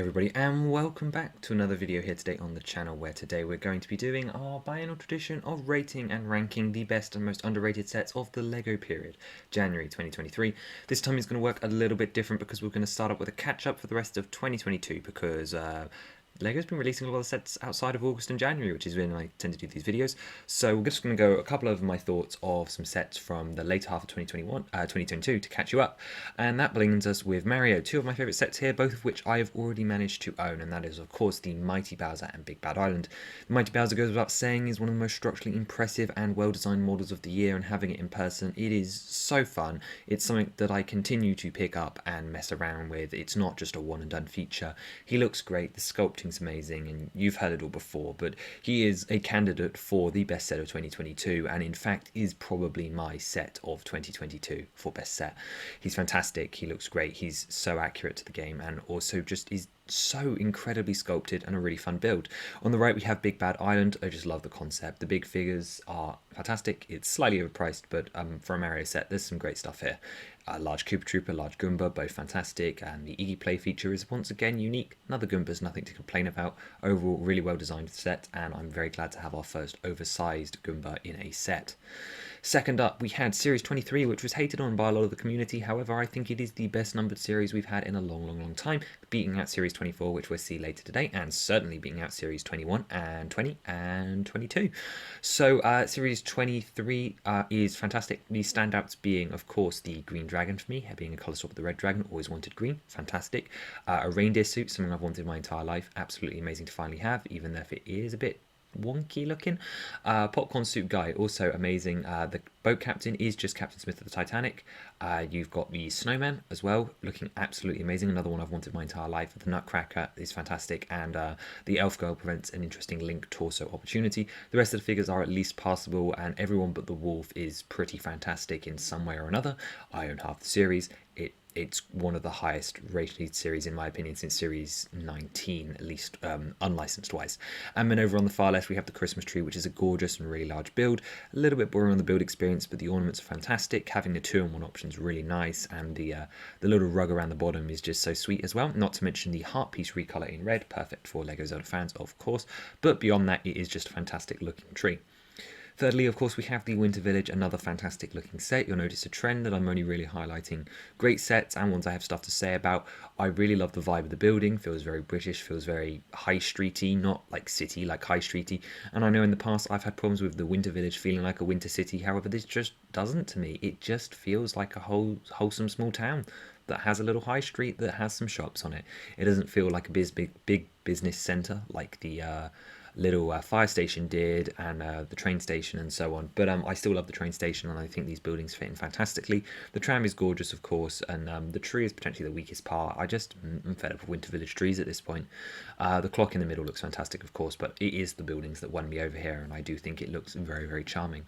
everybody, and welcome back to another video here today on the channel, where today we're going to be doing our biennial tradition of rating and ranking the best and most underrated sets of the LEGO period, January 2023. This time is going to work a little bit different because we're going to start up with a catch up for the rest of 2022 because LEGO's been releasing a lot of sets outside of August and January, which is when I tend to do these videos. So we're just going to go a couple of my thoughts of some sets from the later half of 2022 to catch you up. And that brings us with Mario, two of my favourite sets here, both of which I have already managed to own, and that is of course the Mighty Bowser and Big Bad Island. The Mighty Bowser, goes without saying, is one of the most structurally impressive and well-designed models of the year, and having it in person, it is so fun. It's something that I continue to pick up and mess around with. It's not just a one and done feature. He looks great, the sculpting amazing, and you've heard it all before, but he is a candidate for the best set of 2022, and in fact is probably my set of 2022 for best set. He's fantastic, he looks great, he's so accurate to the game, and also just is so incredibly sculpted and a really fun build. On the right we have Big Bad Island. I just love the concept. The big figures are fantastic. It's slightly overpriced, but for a Mario set there's some great stuff here. Large Koopa Trooper, large Goomba, both fantastic, and the Iggy Play feature is once again unique. Another Goomba's nothing to complain about. Overall, really well designed set, and I'm very glad to have our first oversized Goomba in a set. Second up, we had Series 23, which was hated on by a lot of the community. However, I think it is the best numbered series we've had in a long time, beating out Series 24, which we'll see later today, and certainly beating out Series 21 and 20 and 22. So Series 23 is fantastic. The standouts being, of course, the green dragon for me, being a colour swap with the red dragon. Always wanted green, fantastic. A reindeer suit, something I've wanted my entire life. Absolutely amazing to finally have, even though it is a bit wonky looking. Popcorn suit guy, also amazing. The boat captain is just Captain Smith of the Titanic. You've got the snowman as well, looking absolutely amazing. Another one I've wanted my entire life. The Nutcracker is fantastic, and the elf girl presents an interesting Link torso opportunity. The rest of the figures are at least passable, and everyone but the wolf is pretty fantastic in some way or another. I own half the series. It's one of the highest rated series in my opinion since Series 19, at least unlicensed wise. And then over on the far left we have the Christmas tree, which is a gorgeous and really large build. A little bit boring on the build experience, but the ornaments are fantastic. Having the 2-in-1 option is really nice, and the little rug around the bottom is just so sweet as well. Not to mention the heart piece recolor in red, perfect for LEGO Zelda fans of course, but beyond that it is just a fantastic looking tree. Thirdly, of course, we have the Winter Village, another fantastic looking set. You'll notice a trend that I'm only really highlighting great sets and ones I have stuff to say about. I really love the vibe of the building. Feels very British, feels very high streety, not like city, like high streety. And I know in the past I've had problems with the Winter Village feeling like a winter city. However, this just doesn't to me. It just feels like a wholesome small town that has a little high street that has some shops on it. It doesn't feel like a big business centre like the little fire station did, and the train station and so on. But I still love the train station, and I think these buildings fit in fantastically. The tram is gorgeous of course, and the tree is potentially the weakest part. I'm fed up with Winter Village trees at this point. The clock in the middle looks fantastic of course, but it is the buildings that won me over here, and I do think it looks very charming.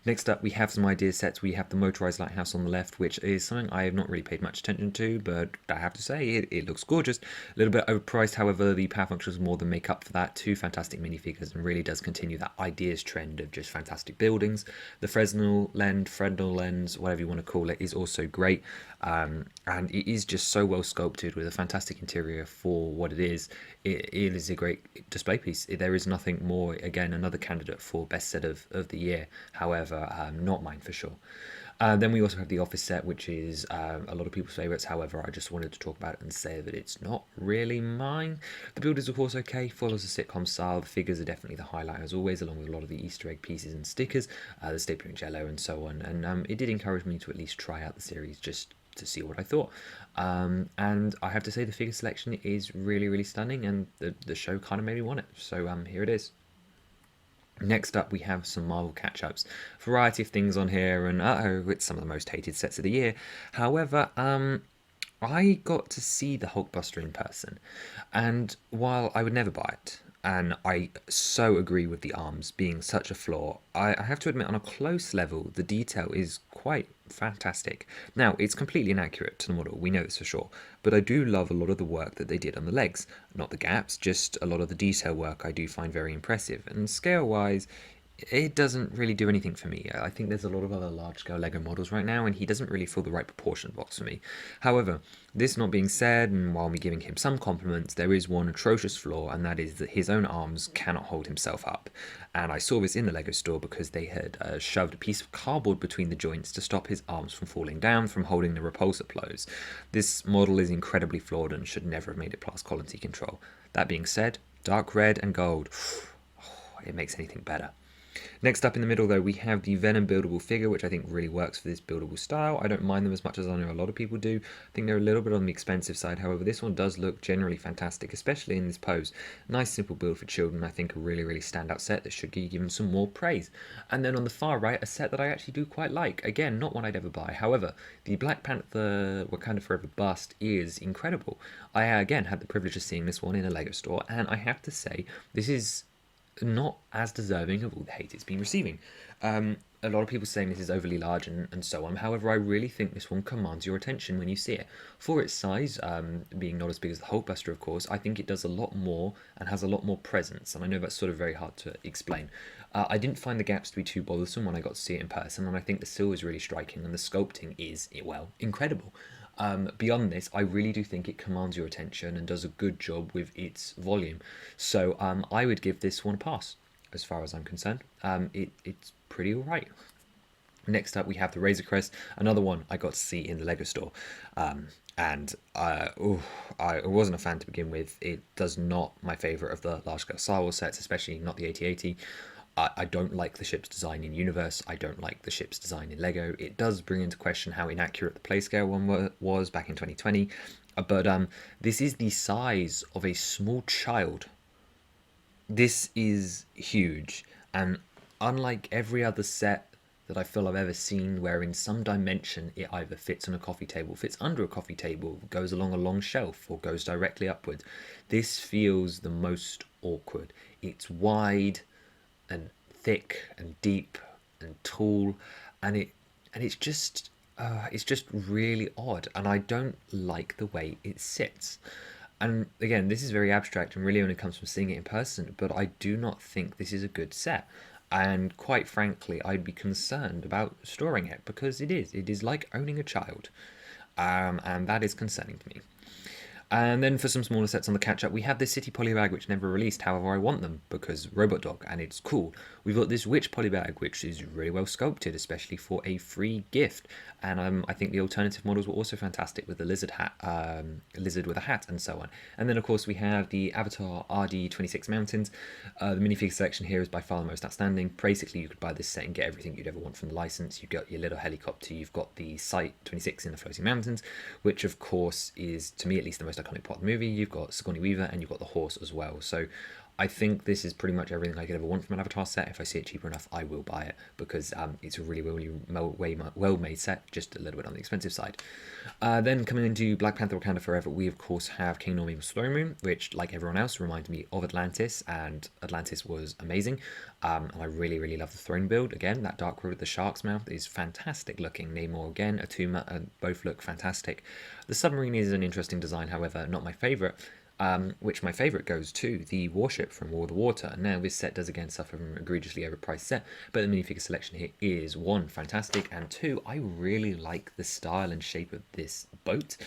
Next up, we have some idea sets. We have the motorized lighthouse on the left, which is something I have not really paid much attention to, but I have to say it looks gorgeous. A little bit overpriced, however, the power functions more than make up for that. 2 fantastic minifigures, and really does continue that ideas trend of just fantastic buildings. The Fresnel lens, whatever you want to call it, is also great, and it is just so well sculpted with a fantastic interior for what it is. It is a great display piece. There is nothing more. Again, another candidate for best set of the year. However, not mine for sure. Then we also have the Office set, which is a lot of people's favourites. However, I just wanted to talk about it and say that it's not really mine. The build is of course okay, follows a sitcom style. The figures are definitely the highlight as always, along with a lot of the Easter egg pieces and stickers, the stapling jello and so on. And it did encourage me to at least try out the series just to see what I thought. And I have to say the figure selection is really stunning, and the show kind of made me want it. So here it is. Next up, we have some Marvel catch-ups. Variety of things on here, and it's some of the most hated sets of the year. However, I got to see the Hulkbuster in person, and while I would never buy it, and I so agree with the arms being such a flaw, I have to admit on a close level the detail is quite fantastic. Now, it's completely inaccurate to the model, we know this for sure, but I do love a lot of the work that they did on the legs. Not the gaps, just a lot of the detail work I do find very impressive, and scale wise it doesn't really do anything for me. I think there's a lot of other large-scale Lego models right now, and he doesn't really fill the right proportion box for me. However, this not being said, and while me giving him some compliments, there is one atrocious flaw, and that is that his own arms cannot hold himself up. And I saw this in the Lego store because they had shoved a piece of cardboard between the joints to stop his arms from falling down from holding the repulsor close. This model is incredibly flawed and should never have made it past quality control. That being said, dark red and gold, it makes anything better. Next up in the middle, though, we have the Venom buildable figure, which I think really works for this buildable style. I don't mind them as much as I know a lot of people do. I think they're a little bit on the expensive side. However, this one does look generally fantastic, especially in this pose. Nice, simple build for children. I think a really, really standout set that should give them some more praise. And then on the far right, a set that I actually do quite like. Again, not one I'd ever buy. However, the Black Panther Wakanda Forever bust is incredible. I, again, had the privilege of seeing this one in a Lego store, and I have to say, this is not as deserving of all the hate it's been receiving. A lot of people saying this is overly large and so on. However, I really think this one commands your attention when you see it. For its size, being not as big as the Hulkbuster, of course, I think it does a lot more and has a lot more presence. And I know that's sort of very hard to explain. I didn't find the gaps to be too bothersome when I got to see it in person, and I think the silver is really striking, and the sculpting is, well, incredible. Beyond this, I really do think it commands your attention and does a good job with its volume. So I would give this one a pass, as far as I'm concerned. It's pretty alright. Next up, we have the Razor Crest, another one I got to see in the Lego store. I wasn't a fan to begin with. It does not my favourite of the large-scale Star Wars sets, especially not the AT-AT. I don't like the ship's design in Universe. I don't like the ship's design in Lego. It does bring into question how inaccurate the Playscale one was back in 2020. But this is the size of a small child. This is huge. And unlike every other set that I feel I've ever seen where in some dimension it either fits on a coffee table, fits under a coffee table, goes along a long shelf, or goes directly upwards, this feels the most awkward. It's wide and thick and deep and tall, and it's just really odd, and I don't like the way it sits. And again, this is very abstract and really only comes from seeing it in person, but I do not think this is a good set. And quite frankly, I'd be concerned about storing it because it is like owning a child, and that is concerning to me. And then for some smaller sets on the catch-up, we have this City Polybag, which never released. However, I want them because Robot Dog, and it's cool. We've got this Witch Polybag, which is really well sculpted, especially for a free gift. And I think the alternative models were also fantastic with the lizard hat, lizard with a hat, and so on. And then, of course, we have the Avatar RD26 Mountains. The minifigure selection here is by far the most outstanding. Basically, you could buy this set and get everything you'd ever want from the license. You've got your little helicopter, you've got the Site 26 in the Floating Mountains, which, of course, is, to me at least, the most iconic part of the movie. You've got Sigourney Weaver, and you've got the horse as well. So I think this is pretty much everything I could ever want from an Avatar set. If I see it cheaper enough, I will buy it because it's a really, really well-made set, just a little bit on the expensive side. Then coming into Black Panther Wakanda Forever, we of course have King Norman's Throne Room, which, like everyone else, reminded me of Atlantis, and Atlantis was amazing. And I really, really love the throne build. Again, that dark wood with the shark's mouth is fantastic looking. Namor again, Atuma, both look fantastic. The submarine is an interesting design, however, not my favourite. Which my favourite goes to the warship from War of the Water. Now, this set does again suffer from an egregiously overpriced set, but the minifigure selection here is, one, fantastic, and two, I really like the style and shape of this boat.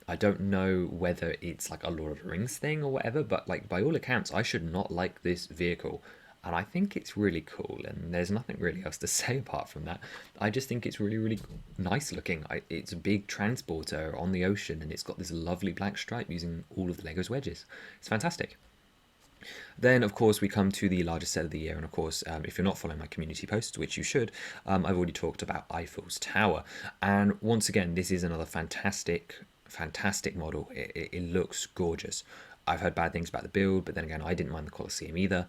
I don't know whether it's like a Lord of the Rings thing or whatever, but like by all accounts, I should not like this vehicle. And I think it's really cool, and there's nothing really else to say apart from that. I just think it's really, really nice looking. It's a big transporter on the ocean, and it's got this lovely black stripe using all of the Lego's wedges. It's fantastic. Then, of course, we come to the largest set of the year, and of course, if you're not following my community posts, which you should, I've already talked about Eiffel's Tower. And once again, this is another fantastic model. It looks gorgeous. I've heard bad things about the build, but then again, I didn't mind the Colosseum either.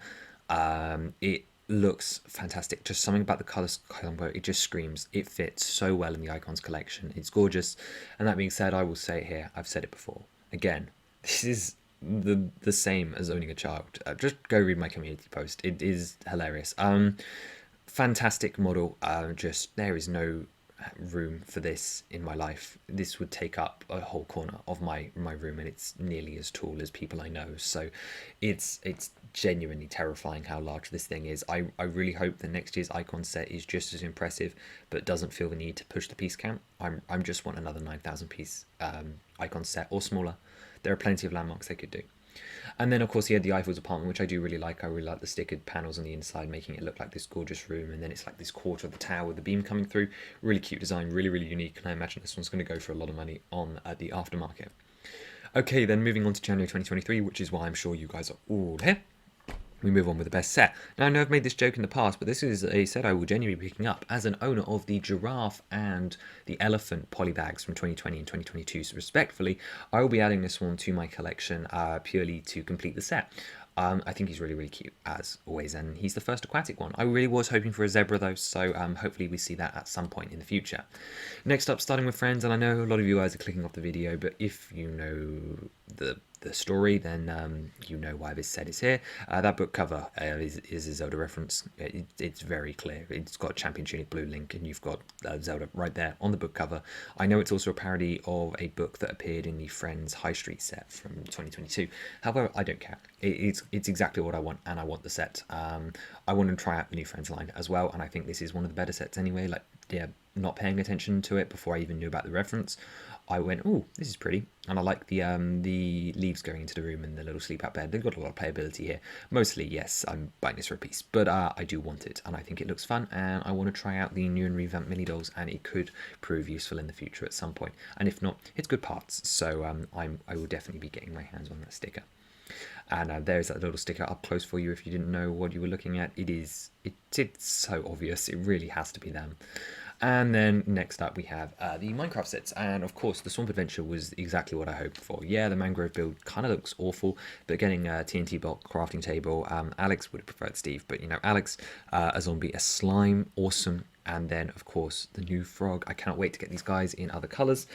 It looks fantastic. Just something about the colour combo, it just screams. It fits so well in the Icons collection. It's gorgeous. And that being said, I will say it here, I've said it before. Again, this is the same as owning a child. Just go read my community post. It is hilarious. Fantastic model. Just there is no room for this in my life. This would take up a whole corner of my room, and it's nearly as tall as people I know. So it's genuinely terrifying how large this thing is. I really hope the next year's icon set is just as impressive, but doesn't feel the need to push the piece count. I'm just want another 9,000 piece icon set or smaller. There are plenty of landmarks they could do. And then, of course, he had the Eiffel's apartment, which I do really like. I really like the stickered panels on the inside, making it look like this gorgeous room. And then it's like this quarter of the tower with the beam coming through. Really cute design, really, really unique. And I imagine this one's going to go for a lot of money on the aftermarket. Okay, then moving on to January 2023, which is why I'm sure you guys are all here. We move on with the best set. Now, I know I've made this joke in the past, but this is a set I will genuinely be picking up as an owner of the giraffe and the elephant polybags from 2020 and 2022. So respectfully, I will be adding this one to my collection purely to complete the set. I think he's really, really cute, as always, and he's the first aquatic one. I really was hoping for a zebra, though, so hopefully we see that at some point in the future. Next up, starting with friends, and I know a lot of you guys are clicking off the video, but if you know the story, then you know why this set is here. That book cover is a Zelda reference. It's very clear. It's got Champion Tunic Blue Link, and you've got Zelda right there on the book cover. I know it's also a parody of a book that appeared in the Friends High Street set from 2022. However, I don't care. It's exactly what I want, and I want the set. I want to try out the new Friends line as well, and I think this is one of the better sets anyway. Like, yeah, not paying attention to it before I even knew about the reference, I went, oh, this is pretty. And I like the leaves going into the room and the little sleep out bed. They've got a lot of playability here. Mostly, yes, I'm buying this for a piece, but I do want it, and I think it looks fun, and I want to try out the new and revamped mini dolls, and it could prove useful in the future at some point. And if not, it's good parts, so I will definitely be getting my hands on that sticker. And there's that little sticker up close for you if you didn't know what you were looking at. It's so obvious. It really has to be them. And then next up we have the Minecraft sets, and of course the Swamp Adventure was exactly what I hoped for. Yeah, the mangrove build kind of looks awful, but getting a TNT block crafting table, Alex would have preferred Steve, but you know, Alex, a zombie, a slime, awesome. And then of course the new frog. I cannot wait to get these guys in other colors.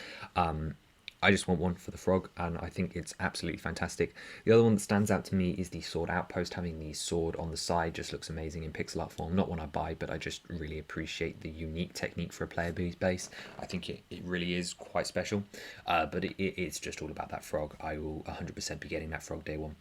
I just want one for the frog, and I think it's absolutely fantastic. The other one that stands out to me is the sword outpost. Having the sword on the side just looks amazing in pixel art form. Not one I buy, but I just really appreciate the unique technique for a player base. I think it really is quite special, but it's just all about that frog. I will 100% be getting that frog day one.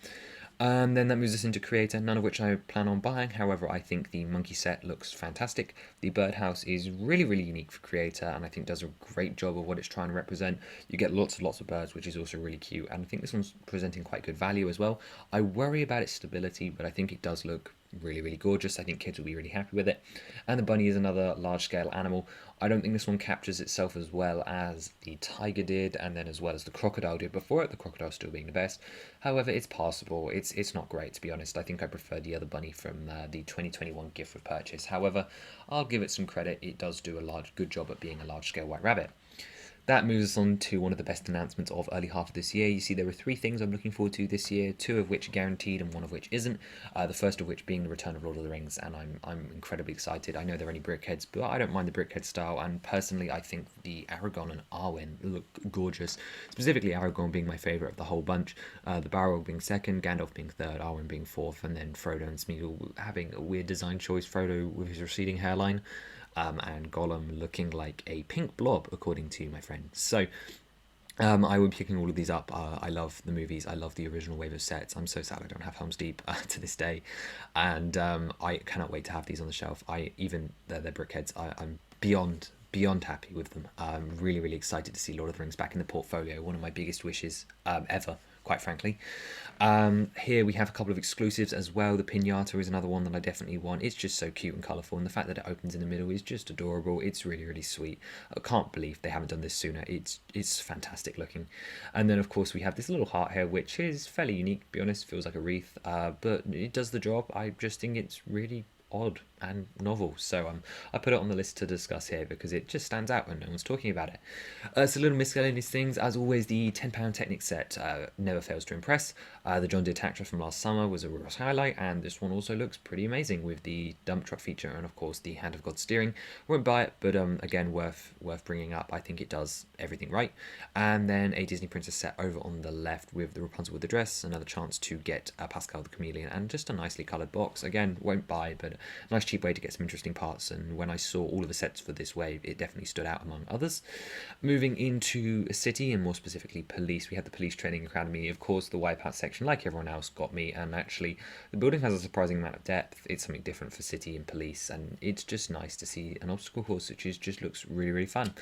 And then that moves us into Creator, none of which I plan on buying. However, I think the monkey set looks fantastic. The birdhouse is really, really unique for Creator, and I think does a great job of what it's trying to represent. You get lots of birds, which is also really cute, and I think this one's presenting quite good value as well. I worry about its stability, but I think it does look really, really gorgeous. I think kids will be really happy with it. And the bunny is another large-scale animal. I don't think this one captures itself as well as the tiger did, and then as well as the crocodile did before it, the crocodile still being the best. However, it's passable. It's not great, to be honest. I think I prefer the other bunny from the 2021 gift with purchase. However, I'll give it some credit. It does do a good job at being a large-scale white rabbit. That moves us on to one of the best announcements of early half of this year. You see, there are 3 things I'm looking forward to this year, 2 of which are guaranteed and 1 of which isn't. The first of which being the return of Lord of the Rings, and I'm incredibly excited. I know they're only brickheads, but I don't mind the brickhead style, and personally I think the Aragorn and Arwen look gorgeous. Specifically Aragorn being my favourite of the whole bunch, the Balrog being second, Gandalf being third, Arwen being fourth, and then Frodo and Smeagol having a weird design choice, Frodo with his receding hairline. And Gollum looking like a pink blob, according to my friends. So I will be picking all of these up. I love the movies. I love the original wave of sets. I'm so sad I don't have Helm's Deep to this day, and I cannot wait to have these on the shelf. Even they're brickheads. I'm beyond happy with them. I'm really, really excited to see Lord of the Rings back in the portfolio. One of my biggest wishes ever, quite frankly. Here we have a couple of exclusives as well. The Pinata is another one that I definitely want. It's just so cute and colourful, and the fact that it opens in the middle is just adorable. It's really, really sweet. I can't believe they haven't done this sooner. It's fantastic looking. And then of course we have this little heart here, which is fairly unique, to be honest. Feels like a wreath, but it does the job. I just think it's really odd and novel, so I put it on the list to discuss here because it just stands out when no one's talking about it. So little miscellaneous things, as always. The £10 Technic set never fails to impress. The John Deere Tactra from last summer was a real highlight, and this one also looks pretty amazing with the dump truck feature and of course the Hand of God steering. Won't buy it, but again, worth bringing up. I think it does everything right. And then a Disney Princess set over on the left with the Rapunzel with the dress, another chance to get Pascal the Chameleon, and just a nicely coloured box. Again, won't buy, but a nice cheap cheap way to get some interesting parts, and when I saw all of the sets for this wave, it definitely stood out among others. Moving into City, and more specifically Police, we had the Police Training Academy. Of course, the Wipeout section, like everyone else, got me, and actually the building has a surprising amount of depth. It's something different for City and Police, and it's just nice to see an obstacle course which just looks really, really fun.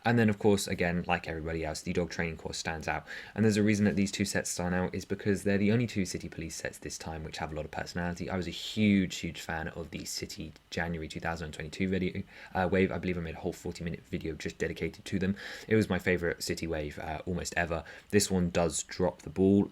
And then, of course, again, like everybody else, the Dog Training course stands out, and there's a reason that these two sets stand out is because they're the only two City Police sets this time which have a lot of personality. I was a huge fan of the City January 2022 video wave. I believe I made a whole 40-minute video just dedicated to them. It was my favourite City wave almost ever. This one does drop the ball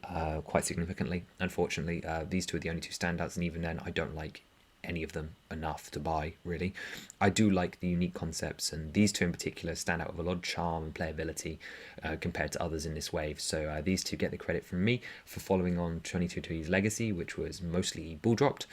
quite significantly, unfortunately. These two are the only two standouts, and even then I don't like any of them enough to buy, really. I do like the unique concepts, and these two in particular stand out with a lot of charm and playability compared to others in this wave. So these two get the credit from me for following on 22's legacy, which was mostly ball dropped.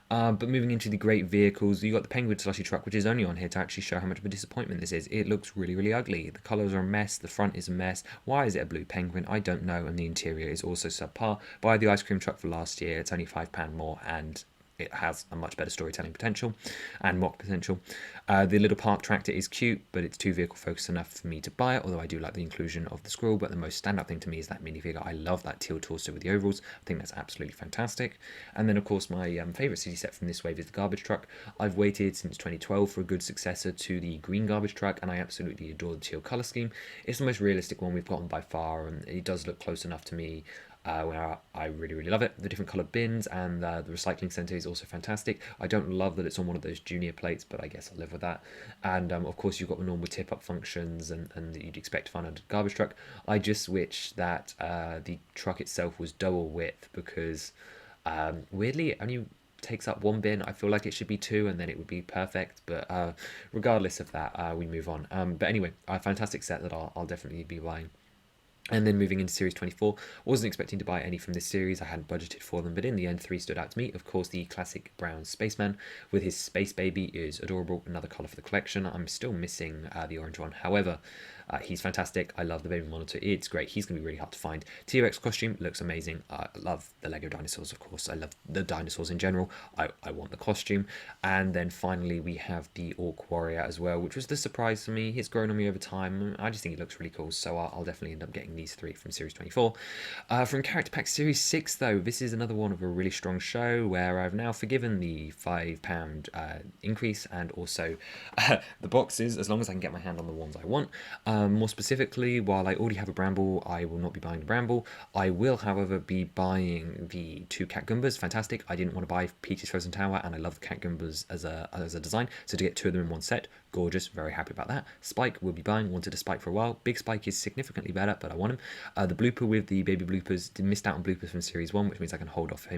But moving into the great vehicles, you got the Penguin Slushy Truck, which is only on here to actually show how much of a disappointment this is. It looks really, really ugly. The colours are a mess. The front is a mess. Why is it a blue penguin? I don't know. And the interior is also subpar. Buy the ice cream truck for last year. It's only £5 more, and it has a much better storytelling potential and mock potential. The little park tractor is cute, but it's too vehicle focused enough for me to buy it, although I do like the inclusion of the squirrel. But the most standout thing to me is that minifigure. I love that teal torso with the overalls. I think that's absolutely fantastic. And then, of course, my favourite city set from this wave is the garbage truck. I've waited since 2012 for a good successor to the green garbage truck, and I absolutely adore the teal colour scheme. It's the most realistic one we've gotten by far, and it does look close enough to me where I really, really love it. The different coloured bins and the recycling centre is also fantastic. I don't love that it's on one of those junior plates, but I guess I'll live with that. And of course, you've got the normal tip-up functions and that you'd expect to find on a garbage truck. I just wish that the truck itself was double width, because weirdly it only takes up one bin. I feel like it should be two, and then it would be perfect. But regardless of that, we move on. But anyway, a fantastic set that I'll definitely be buying. And then moving into Series 24, wasn't expecting to buy any from this series, I hadn't budgeted for them, but in the end 3 stood out to me. Of course, the classic brown spaceman with his space baby is adorable, another colour for the collection. I'm still missing the orange one, however, he's fantastic. I love the baby monitor, it's great. He's going to be really hard to find. T-Rex costume looks amazing. I love the Lego dinosaurs, of course. I love the dinosaurs in general. I want the costume. And then finally we have the Orc Warrior as well, which was the surprise for me. He's grown on me over time. I just think he looks really cool, so I'll definitely end up getting these 3 from Series 24. From Character Pack Series 6 though, this is another one of a really strong show where I've now forgiven the £5 increase, and also the boxes, as long as I can get my hand on the ones I want. More specifically, while I already have a Bramble, I will not be buying the Bramble. I will, however, be buying the 2 Cat Goombas. Fantastic. I didn't want to buy Peach's Frozen Tower, and I love the Cat Goombas as a design, so to get 2 of them in one set, gorgeous, very happy about that. Spike will be buying, wanted a Spike for a while. Big Spike is significantly better, but I want him. The Blooper with the baby bloopers, missed out on bloopers from Series 1, which means I can hold off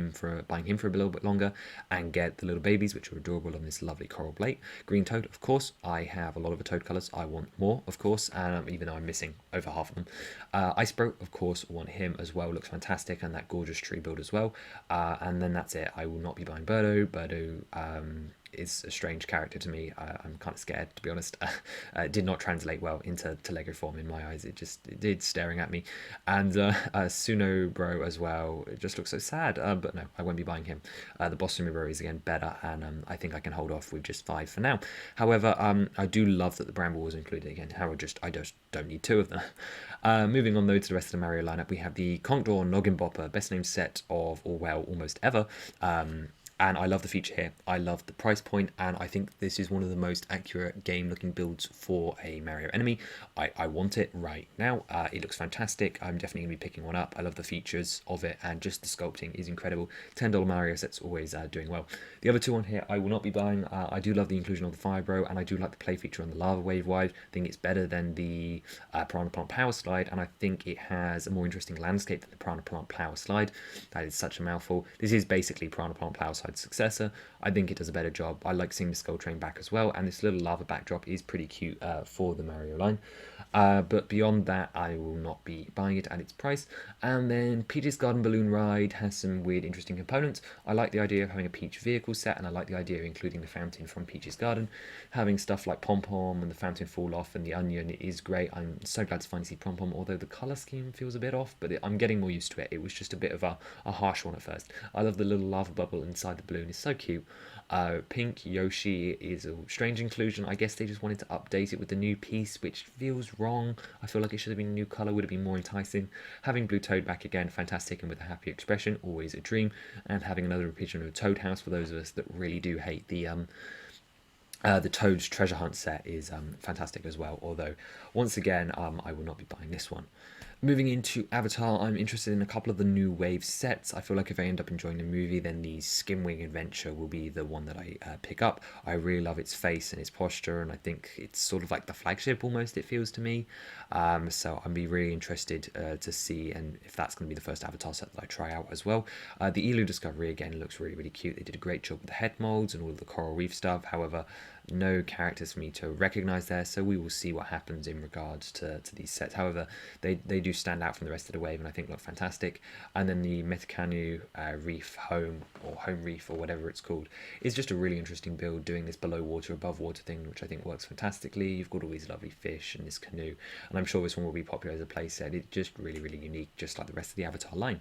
buying him for a little bit longer, and get the little babies, which are adorable on this lovely coral plate. Green Toad, of course. I have a lot of the Toad colours. I want more, of course, even though I'm missing over half of them. Icebro, of course, want him as well. Looks fantastic, and that gorgeous tree build as well. And then that's it. I will not be buying Birdo. Birdo is a strange character to me. I'm kind of scared, to be honest. It did not translate well into Lego form in my eyes. It did staring at me. And Suno Bro as well. It just looks so sad. But no, I won't be buying him. The Boston Bro is again better, and I think I can hold off with just 5 for now. However, I do love that the Bramble was included again. I just don't need 2 of them. Moving on though to the rest of the Mario lineup, we have the Conkdor Noggin Bopper, best named set of almost ever. And I love the feature here. I love the price point, and I think this is one of the most accurate game-looking builds for a Mario enemy. I want it right now. It looks fantastic. I'm definitely going to be picking one up. I love the features of it, and just the sculpting is incredible. $10 Mario set's always doing well. The other 2 on here I will not be buying. I do love the inclusion of the Fire Bro, and I do like the play feature on the Lava Wave Wide. I think it's better than the Piranha Plant Power Slide, and I think it has a more interesting landscape than the Piranha Plant Power Slide. That is such a mouthful. This is basically Piranha Plant Power Slide successor. I think it does a better job. I like seeing the Skull Train back as well, and this little lava backdrop is pretty cute for the Mario line. But beyond that, I will not be buying it at its price. And then Peach's Garden Balloon Ride has some weird, interesting components. I like the idea of having a Peach vehicle set, and I like the idea of including the fountain from Peach's Garden. Having stuff like Pom Pom and the fountain fall off and the onion is great. I'm so glad to finally see Pom Pom, although the colour scheme feels a bit off, but I'm getting more used to it. It was just a bit of a harsh one at first. I love the little lava bubble inside the balloon is so cute. Pink Yoshi is a strange inclusion. I guess they just wanted to update it with the new piece, which feels wrong. I feel like it should have been a new colour, would have been more enticing. Having Blue Toad back again, fantastic, and with a happy expression, always a dream. And having another repeat of Toad House for those of us that really do hate the Toad's Treasure Hunt set is fantastic as well, although once again I will not be buying this one. Moving into Avatar, I'm interested in a couple of the new wave sets. I feel like if I end up enjoying the movie, then the Skimwing Adventure will be the one that I pick up. I really love its face and its posture, and I think it's sort of like the flagship almost, it feels to me. So I'd be really interested to see and if that's going to be the first Avatar set that I try out as well. The Elu Discovery again looks really, really cute. They did a great job with the head molds and all of the coral reef stuff. However, no characters for me to recognize there, so we will see what happens in regards to these sets. However, they do stand out from the rest of the wave and I think look fantastic. And then the Metakanu Reef Home, or Home Reef, or whatever it's called, is just a really interesting build, doing this below water above water thing, which I think works fantastically. You've got all these lovely fish and this canoe, and I'm sure this one will be popular as a playset. It's just really, really unique, just like the rest of the Avatar line.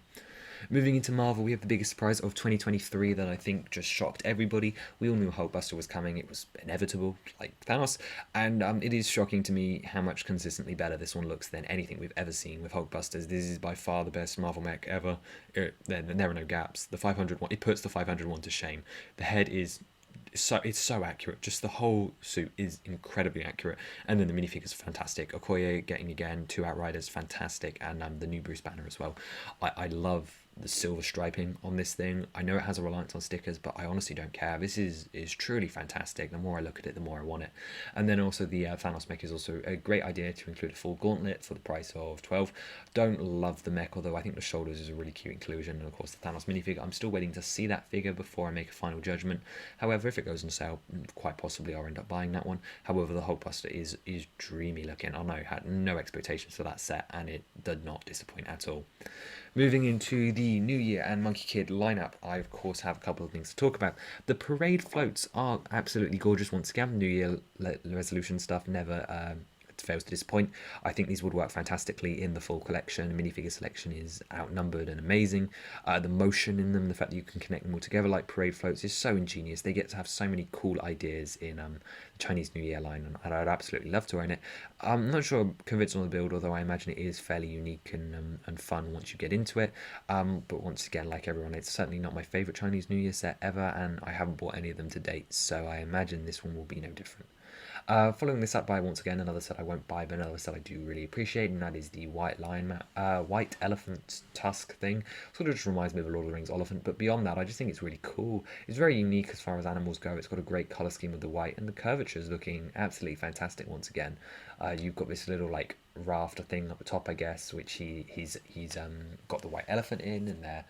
Moving into Marvel, we have the biggest surprise of 2023 that I think just shocked everybody. We all knew Hulkbuster was coming, it was inevitable, like Thanos, and it is shocking to me how much consistently better this one looks than anything we've ever seen with Hulkbusters. This is by far the best Marvel mech ever. There are no gaps. The 500 one, it puts the 500 one to shame. The head is it's so accurate. Just the whole suit is incredibly accurate, and then the minifigures are fantastic. Okoye getting again 2 Outriders, fantastic, and the new Bruce Banner as well. I love the silver striping on this thing. I know it has a reliance on stickers, but I honestly don't care. This is truly fantastic. The more I look at it, the more I want it. And then also the Thanos mech is also a great idea to include a full gauntlet for the price of 12. Don't love the mech, although I think the shoulders is a really cute inclusion, and of course the Thanos minifigure. I'm still waiting to see that figure before I make a final judgment. However, if it goes on sale, quite possibly I'll end up buying that one. However, the Hulkbuster is dreamy looking. I know I had no expectations for that set, and it did not disappoint at all. Moving into the New Year and Monkey Kid lineup, I of course have a couple of things to talk about. The parade floats are absolutely gorgeous once again. New Year resolution stuff never fails to disappoint. I think these would work fantastically in the full collection. Minifigure selection is outnumbered and amazing. The motion in them, the fact that you can connect them all together like parade floats, is so ingenious. They get to have so many cool ideas in the Chinese New Year line, and I'd absolutely love to own it. I'm not sure I'm convinced on the build, although I imagine it is fairly unique and fun once you get into it. But once again, like everyone, it's certainly not my favourite Chinese New Year set ever, and I haven't bought any of them to date, so I imagine this one will be no different. Following this up by once again another set I won't buy, but another set I do really appreciate, and that is the white white elephant tusk thing. Sort of just reminds me of a Lord of the Rings elephant, but beyond that, I just think it's really cool. It's very unique as far as animals go. It's got a great color scheme with the white, and the curvature is looking absolutely fantastic once again. You've got this little like rafter thing up the top, I guess, which he's got the white elephant in, and they're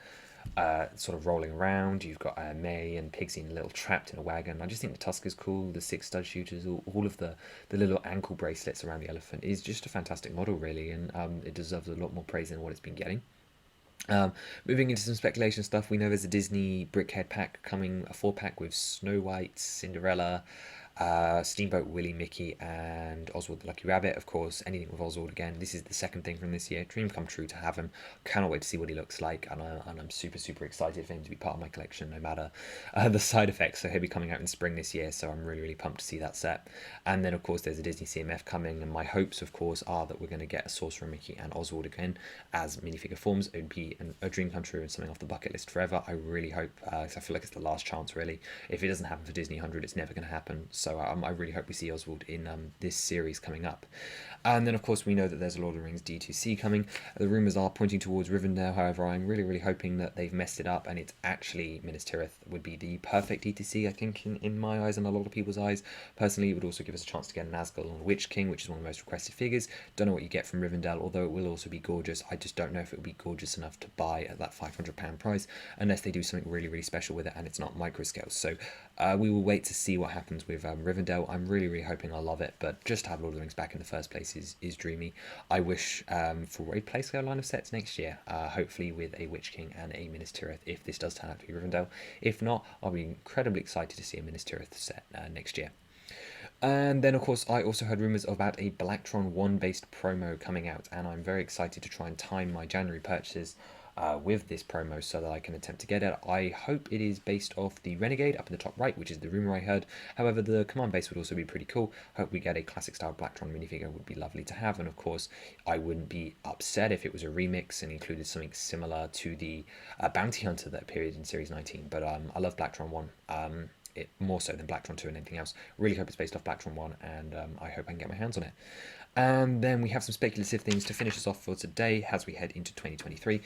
sort of rolling around. You've got May and Pigsy a little trapped in a wagon. I just think the tusk is cool. The 6 stud shooters, all of the little ankle bracelets around the elephant is just a fantastic model, really, and it deserves a lot more praise than what it's been getting. Moving into some speculation stuff, we know there's a Disney Brickhead pack coming, a 4-pack with Snow White, Cinderella, Steamboat Willie, Mickey, and Oswald the Lucky Rabbit. Of course, anything with Oswald again. This is the second thing from this year. Dream come true to have him. Cannot wait to see what he looks like, and I'm super, super excited for him to be part of my collection, no matter the side effects. So he'll be coming out in spring this year, so I'm really, really pumped to see that set. And then, of course, there's a Disney CMF coming, and my hopes, of course, are that we're going to get a Sorcerer Mickey and Oswald again as minifigure forms. It would be a dream come true and something off the bucket list forever. I really hope, because I feel like it's the last chance, really. If it doesn't happen for Disney 100, it's never going to happen. So I really hope we see Oswald in this series coming up. And then, of course, we know that there's a Lord of the Rings D2C coming. The rumours are pointing towards Rivendell. However, I'm really, really hoping that they've messed it up and it's actually Minas Tirith would be the perfect D2C, I think, in my eyes and a lot of people's eyes. Personally, it would also give us a chance to get an Nazgul and a Witch King, which is one of the most requested figures. Don't know what you get from Rivendell, although it will also be gorgeous. I just don't know if it will be gorgeous enough to buy at that £500 price unless they do something really, really special with it and it's not micro scale. So we will wait to see what happens with Rivendell. I'm really, really hoping I'll love it, but just to have Lord of the Rings back in the first place is dreamy. I wish for a play scale line of sets next year, hopefully with a Witch King and a Minas Tirith, if this does turn out to be Rivendell. If not, I'll be incredibly excited to see a Minas Tirith set next year. And then, of course, I also heard rumours about a Blacktron 1 based promo coming out, and I'm very excited to try and time my January purchases with this promo so that I can attempt to get it. I hope it is based off the Renegade up in the top right, which is the rumor I heard. However, the command base would also be pretty cool. Hope we get a classic style Blacktron minifigure, would be lovely to have. And of course, I wouldn't be upset if it was a remix and included something similar to the Bounty Hunter that appeared in Series 19. But I love Blacktron 1. It more so than Blacktron 2 and anything else. Really hope it's based off Blacktron 1, and I hope I can get my hands on it. And then we have some speculative things to finish us off for today as we head into 2023.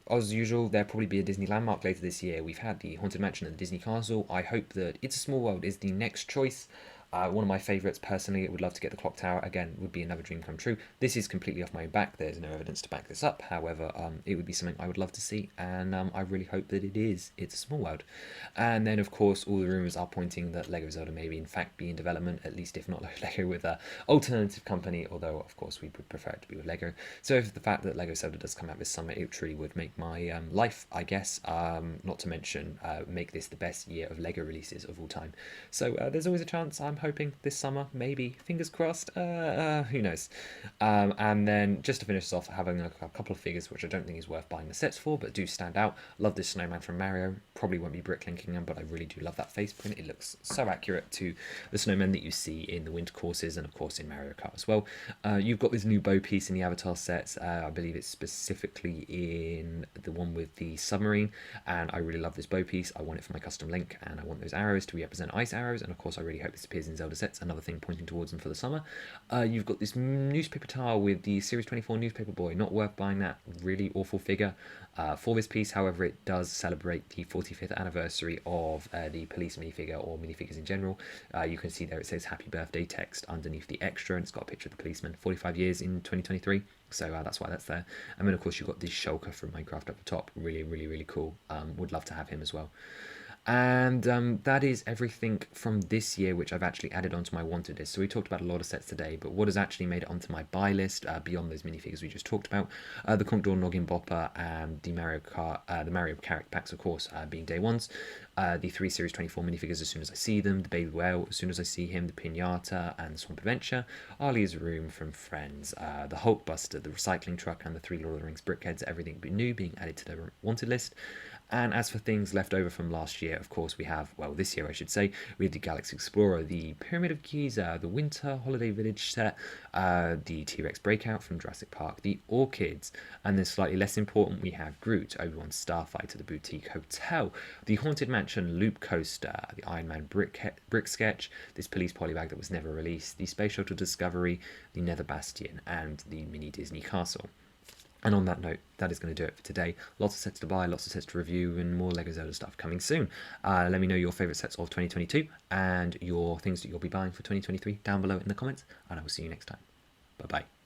As usual, there'll probably be a Disney landmark later this year. We've had the Haunted Mansion and the Disney Castle. I hope that It's a Small World is the next choice. One of my favourites personally. I would love to get the Clock Tower again. Would be another dream come true. This is completely off my own back. There's no evidence to back this up. However, it would be something I would love to see, and I really hope that it is. It's a Small World. And then of course all the rumours are pointing that Lego Zelda may in fact be in development, at least if not Lego with an alternative company, although of course we would prefer it to be with Lego. So if the fact that Lego Zelda does come out this summer, it truly would make my life, I guess, not to mention make this the best year of Lego releases of all time. So there's always a chance. I'm hoping this summer, maybe, fingers crossed, who knows. And then just to finish this off, having a couple of figures which I don't think is worth buying the sets for, but do stand out. Love this snowman from Mario. Probably won't be bricklinking him, but I really do love that face print. It looks so accurate to the snowmen that you see in the winter courses and of course in Mario Kart as well. You've got this new bow piece in the Avatar sets. I believe it's specifically in the one with the submarine, and I really love this bow piece. I want it for my custom Link, and I want those arrows to represent ice arrows, and of course I really hope this appears in Zelda sets. Another thing pointing towards them for the summer. You've got this newspaper tile with the Series 24 newspaper boy. Not worth buying that. Really awful figure for this piece. However, it does celebrate the 45th anniversary of the police minifigure, or minifigures in general. You can see there it says happy birthday text underneath the extra, and it's got a picture of the policeman. 45 years in 2023. So that's why that's there. And then of course you've got this Shulker from Minecraft up the top. Really, really, really cool. Would love to have him as well. And that is everything from this year which I've actually added onto my wanted list. So we talked about a lot of sets today, but what has actually made it onto my buy list beyond those minifigures we just talked about, the Conk Noggin Bopper and the Mario character packs, of course, being day ones. The 3 Series 24 minifigures as soon as I see them, the Baby Whale as soon as I see him, the Pinata and the Swamp Adventure, Arlia's Room from Friends, the Hulkbuster, the Recycling Truck, and the 3 Lord of the Rings Brickheads, everything new being added to the wanted list. And as for things left over from last year, of course, we have, well, this year I should say, we have the Galaxy Explorer, the Pyramid of Giza, the Winter Holiday Village set, the T-Rex Breakout from Jurassic Park, the Orchids, and then slightly less important, we have Groot, Obi-Wan's Starfighter, the Boutique Hotel, the Haunted Mansion Loop Coaster, the Iron Man brick sketch, this police polybag that was never released, the Space Shuttle Discovery, the Nether Bastion, and the Mini Disney Castle. And on that note, that is going to do it for today. Lots of sets to buy, lots of sets to review, and more LEGO Zelda stuff coming soon. Let me know your favourite sets of 2022 and your things that you'll be buying for 2023 down below in the comments, and I will see you next time. Bye-bye.